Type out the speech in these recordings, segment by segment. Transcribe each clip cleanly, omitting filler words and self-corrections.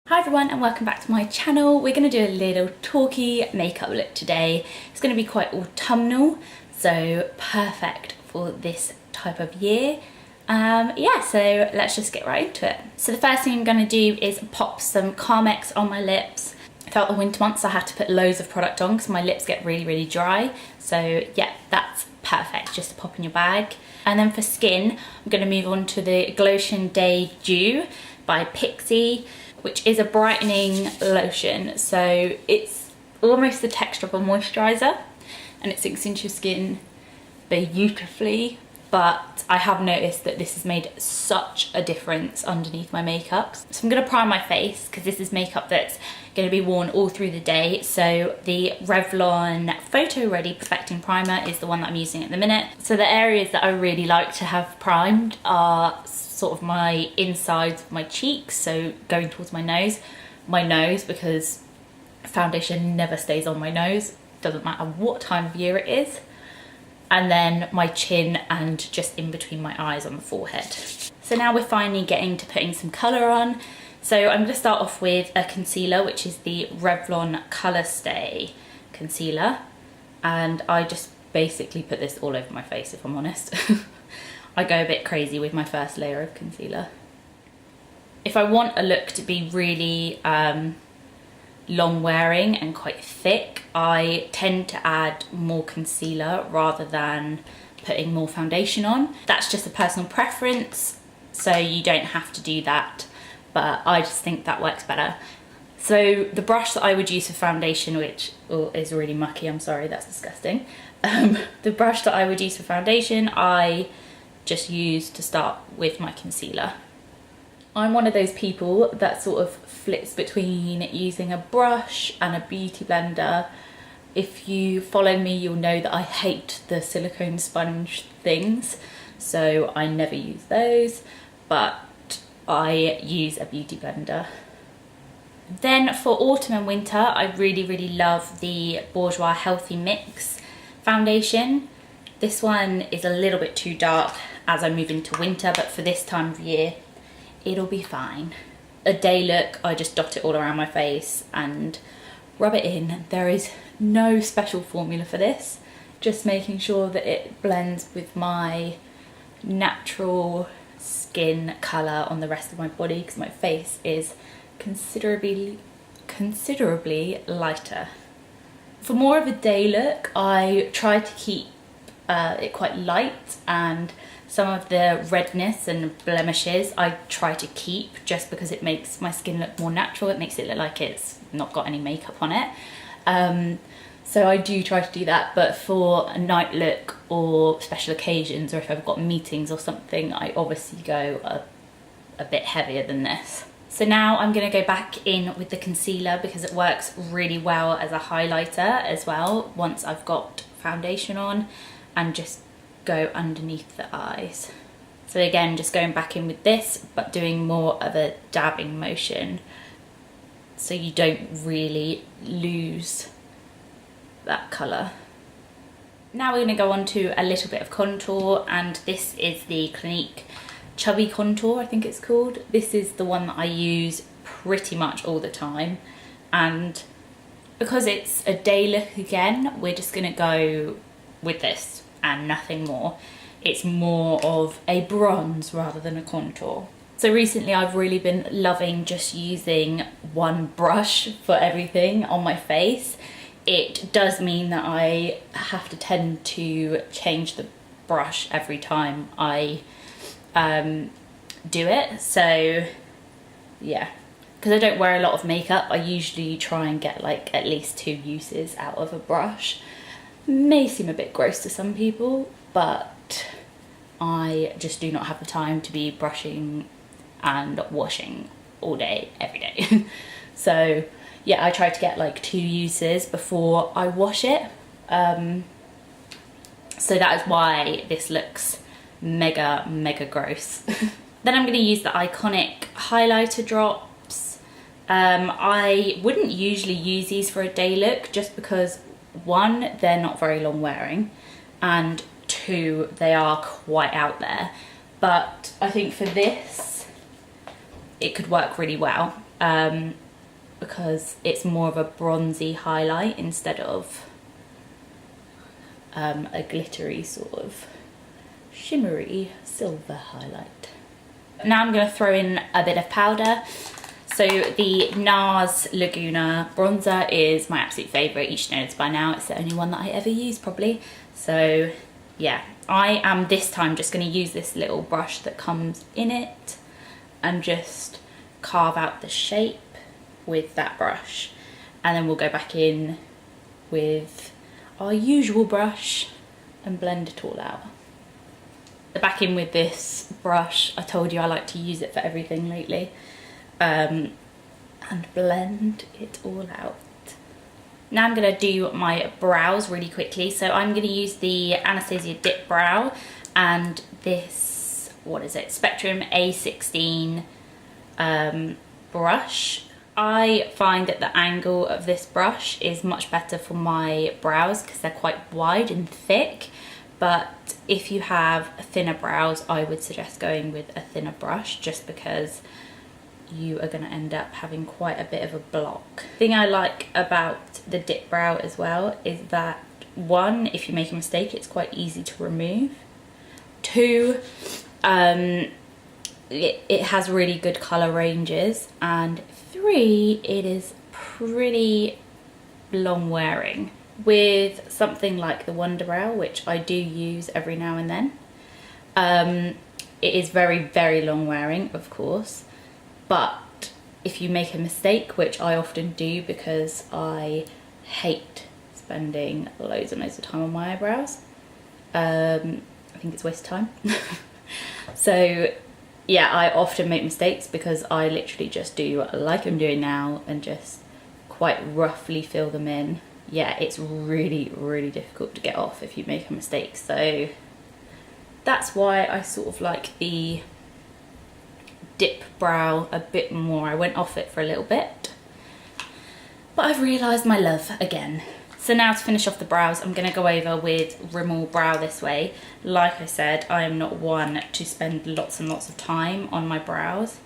Hi everyone and welcome back to my channel. We're going to do a little talky makeup look today. It's going to be quite autumnal, so perfect for this type of year. Yeah, so let's just get right into it. So the first thing I'm going to do is pop some Carmex on my lips. Throughout the winter months I have to put loads of product on because my lips get really dry. So yeah, that's perfect just to pop in your bag. And then for skin, I'm going to move on to the Glowtion Day Dew by Pixi, which is a brightening lotion. So it's almost the texture of a moisturiser and it sinks into your skin beautifully. But I have noticed that this has made such a difference underneath my makeup. So I'm going to prime my face because this is makeup that's going to be worn all through the day. So the Revlon Photoready Perfecting Primer is the one that I'm using at the minute. So the areas that I really like to have primed are sort of my insides of my cheeks, so going towards my nose because foundation never stays on my nose, doesn't matter what time of year it is, and then my chin and just in between my eyes on the forehead. So now we're finally getting to putting some colour on. So I'm going to start off with a concealer, which is the Revlon Colour Stay concealer, and I just basically put this all over my face, if I'm honest. I go a bit crazy with my first layer of concealer. If I want a look to be really long wearing and quite thick, I tend to add more concealer rather than putting more foundation on. That's just a personal preference, so you don't have to do that, but I just think that works better. So the brush that I would use for foundation, which is really mucky, I'm sorry, that's disgusting. The brush that I would use for foundation, I just use to start with my concealer. I'm one of those people that sort of flips between using a brush and a beauty blender. If you follow me, you'll know that I hate the silicone sponge things, so I never use those, but I use a beauty blender. Then for autumn and winter, I really love the Bourjois Healthy Mix foundation. This one is a little bit too dark as I move into winter, but for this time of year, it'll be fine. A day look, I just dot it all around my face and rub it in. There is no special formula for this, just making sure that it blends with my natural skin colour on the rest of my body, because my face is considerably lighter. For more of a day look, I try to keep it quite light, and some of the redness and blemishes I try to keep just because it makes my skin look more natural. It makes it look like it's not got any makeup on it. So I do try to do that, but for a night look or special occasions, or if I've got meetings or something, I obviously go a bit heavier than this. So now I'm going to go back in with the concealer because it works really well as a highlighter as well once I've got foundation on, and just go underneath the eyes. So again, just going back in with this, but doing more of a dabbing motion so you don't really lose that colour. Now we're going to go on to a little bit of contour, and this is the Clinique Chubby contour, I think it's called. This is the one that I use pretty much all the time, and because it's a day look again, we're just going to go with this and nothing more. It's more of a bronze rather than a contour. So recently I've really been loving just using one brush for everything on my face. It does mean that I have to tend to change the brush every time I do it. So yeah, because I don't wear a lot of makeup, I usually try and get like at least 2 uses out of a brush. May seem a bit gross to some people, but I just do not have the time to be brushing and washing all day, every day. So yeah, I try to get like 2 uses before I wash it. So that is why this looks mega gross. Then I'm going to use the iconic highlighter drops. I wouldn't usually use these for a day look just because 1, they're not very long wearing, and 2, they are quite out there. But I think for this, it could work really well. because it's more of a bronzy highlight instead of a glittery sort of shimmery silver highlight. Now I'm going to throw in a bit of powder. So the Nars Laguna bronzer is my absolute favourite. You should know this by now. It's the only one that I ever use probably. So yeah, I am this time just going to use this little brush that comes in it and just carve out the shape with that brush. And then we'll go back in with our usual brush and blend it all out. Back in with this brush. I told you I like to use it for everything lately. And blend it all out. Now I'm going to do my brows really quickly. So I'm going to use the Anastasia Dipbrow and this, what is it, Spectrum A16 brush. I find that the angle of this brush is much better for my brows because they're quite wide and thick. But if you have thinner brows, I would suggest going with a thinner brush just because you are going to end up having quite a bit of a block. The thing I like about the Dipbrow as well is that, one, if you make a mistake, it's quite easy to remove. Two, it has really good colour ranges. And three, it is pretty long wearing. With something like the Wonder Brow, which I do use every now and then, it is very, very long wearing, of course. But if you make a mistake, which I often do because I hate spending loads and loads of time on my eyebrows, I think it's a waste of time. So yeah, I often make mistakes because I literally just do like I'm doing now and just quite roughly fill them in. Yeah, it's really, really difficult to get off if you make a mistake. So that's why I sort of like the Dipbrow a bit more. I went off it for a little bit, but I've realised my love again. So now to finish off the brows, I'm going to go over with Rimmel Brow This Way. Like I said, I am not one to spend lots and lots of time on my brows.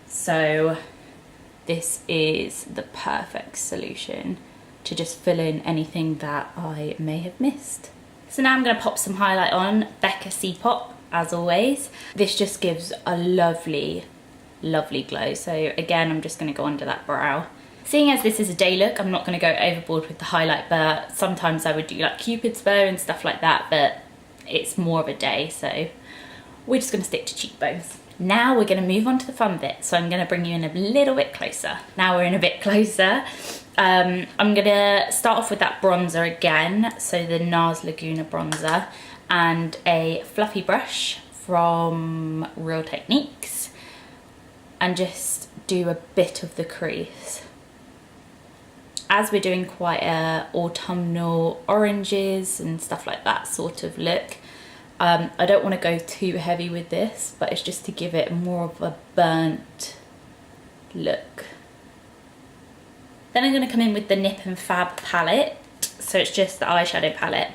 So this is the perfect solution to just fill in anything that I may have missed. So now I'm going to pop some highlight on, Becca C Pop, as always. This just gives a lovely, lovely glow. So again, I'm just going to go under that brow. Seeing as this is a day look, I'm not going to go overboard with the highlight, but sometimes I would do like Cupid's bow and stuff like that, but it's more of a day, so we're just going to stick to cheekbones. Now we're going to move on to the fun bit, so I'm going to bring you in a little bit closer. Now we're in a bit closer. I'm going to start off with that bronzer again, so the Nars Laguna bronzer, and a fluffy brush from Real Techniques, and just do a bit of the crease. As we're doing quite a autumnal oranges and stuff like that sort of look, I don't want to go too heavy with this, but it's just to give it more of a burnt look. Then I'm going to come in with the Nip and Fab palette, so it's just the eyeshadow palette,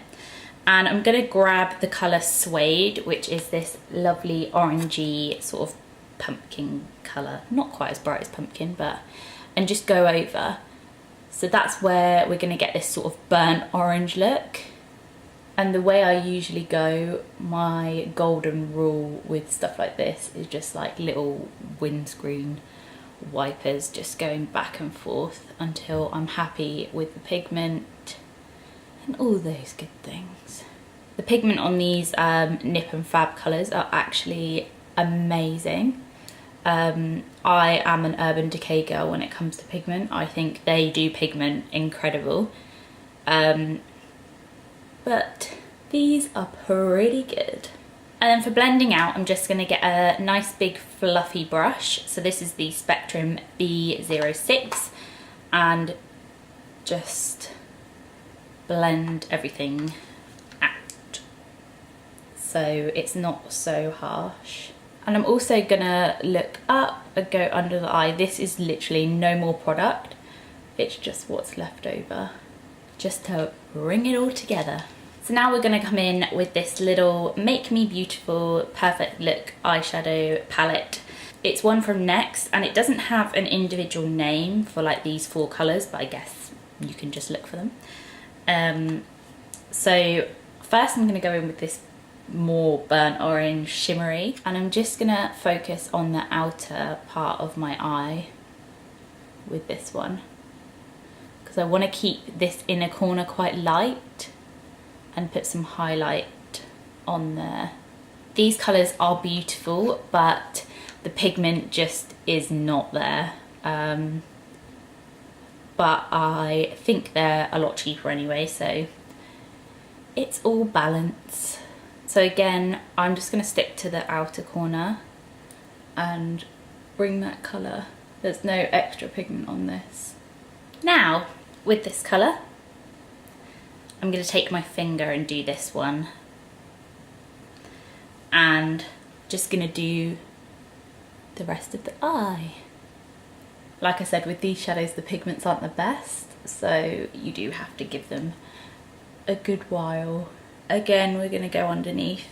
and I'm going to grab the colour Suede, which is this lovely orangey sort of pumpkin colour, not quite as bright as pumpkin, but, and just go over. So that's where we're going to get this sort of burnt orange look. And the way I usually go, my golden rule with stuff like this is just like little windscreen wipers, just going back and forth until I'm happy with the pigment and all those good things. The pigment on these Nip and Fab colours are actually amazing. I am an Urban Decay girl when it comes to pigment. I think they do pigment incredible. But these are pretty good. And then for blending out, I'm just going to get a nice big fluffy brush. So this is the Spectrum B06, and just blend everything out so it's not so harsh. And I'm also gonna look up and go under the eye. This is literally no more product. It's just what's left over, just to bring it all together. So now we're gonna come in with this little Make Me Beautiful Perfect Look eyeshadow palette. it's one from Next, and it doesn't have an individual name for like these 4 colours, but I guess you can just look for them. So first I'm going to go in with this more burnt orange shimmery, and I'm just going to focus on the outer part of my eye with this one, because I want to keep this inner corner quite light and put some highlight on there. These colours are beautiful, but the pigment just is not there. But I think they're a lot cheaper anyway, so it's all balance. So again, I'm just going to stick to the outer corner and bring that colour. There's no extra pigment on this. Now, with this colour, I'm going to take my finger and do this one. And just going to do the rest of the eye. Like I said, with these shadows, the pigments aren't the best, so you do have to give them a good while. Again, we're going to go underneath.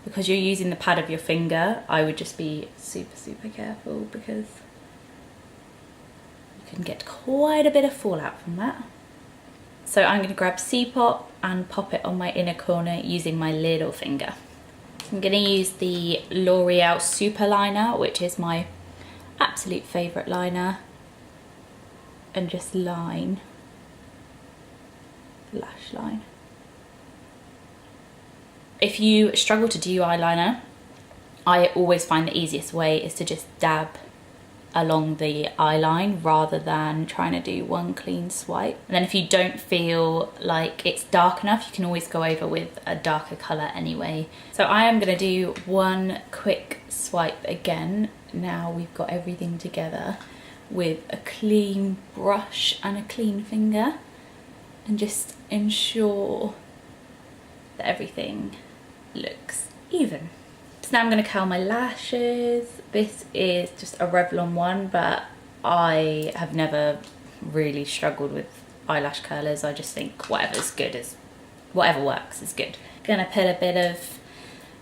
Because you're using the pad of your finger, I would just be super careful, because you can get quite a bit of fallout from that. So I'm going to grab C Pop and pop it on my inner corner using my little finger. I'm going to use the L'Oreal Super Liner, which is my absolute favourite liner, and just line the lash line. If you struggle to do eyeliner, I always find the easiest way is to just dab along the eye line rather than trying to do one clean swipe. And then if you don't feel like it's dark enough, you can always go over with a darker colour anyway. So I am going to do one quick swipe again. Now we've got everything together with a clean brush and a clean finger, and just ensure that everything looks even. So now I'm going to curl my lashes. This is just a Revlon one, but I have never really struggled with eyelash curlers. I just think whatever works is good. Gonna put a bit of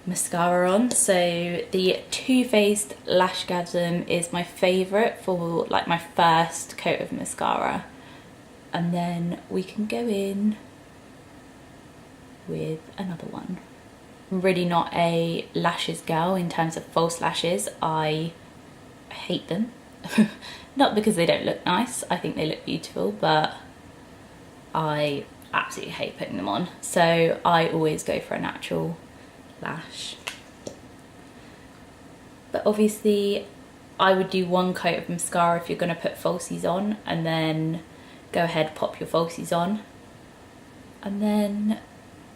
mascara on. So the Faced Lashgasm is my favourite for like my first coat of mascara, and then we can go in with another one. I'm really not a lashes girl in terms of false lashes. I hate them. Not because they don't look nice, I think they look beautiful, but I absolutely hate putting them on. So I always go for a natural lash. But obviously I would do one coat of mascara if you're going to put falsies on, and then go ahead, pop your falsies on, and then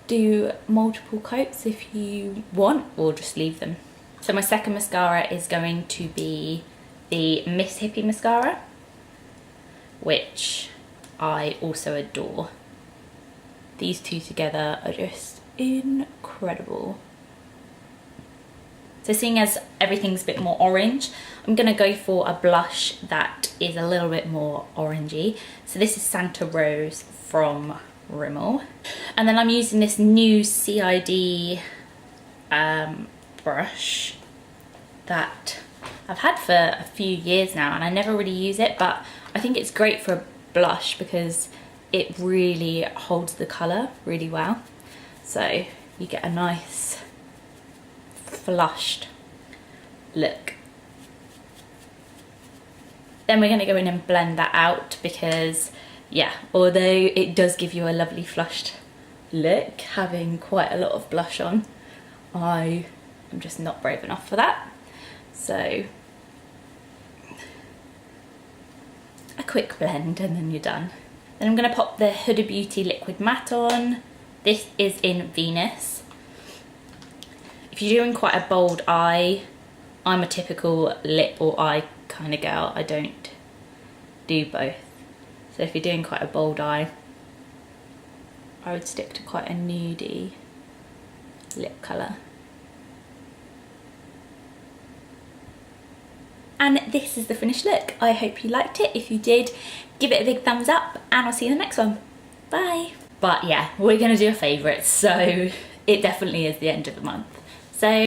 do multiple coats if you want, or just leave them. So my second mascara is going to be the Miss Hippie mascara, which I also adore. These two together are just incredible. So seeing as everything's a bit more orange, I'm going to go for a blush that is a little bit more orangey. So this is Santa Rose from Rimmel. And then I'm using this new CID brush that I've had for a few years now, and I never really use it, but I think it's great for a blush because it really holds the colour really well. So you get a nice flushed look. Then we're going to go in and blend that out because, yeah, although it does give you a lovely flushed look, having quite a lot of blush on, I am just not brave enough for that. So a quick blend and then you're done. Then I'm going to pop the Huda Beauty Liquid Matte on. This is in Venus. If you're doing quite a bold eye, I'm a typical lip or eye kind of girl. I don't do both. So if you're doing quite a bold eye, I would stick to quite a nudie lip colour. And this is the finished look. I hope you liked it. If you did, give it a big thumbs up, and I'll see you in the next one. Bye. But yeah, we're gonna do a favourite, so it definitely is the end of the month. So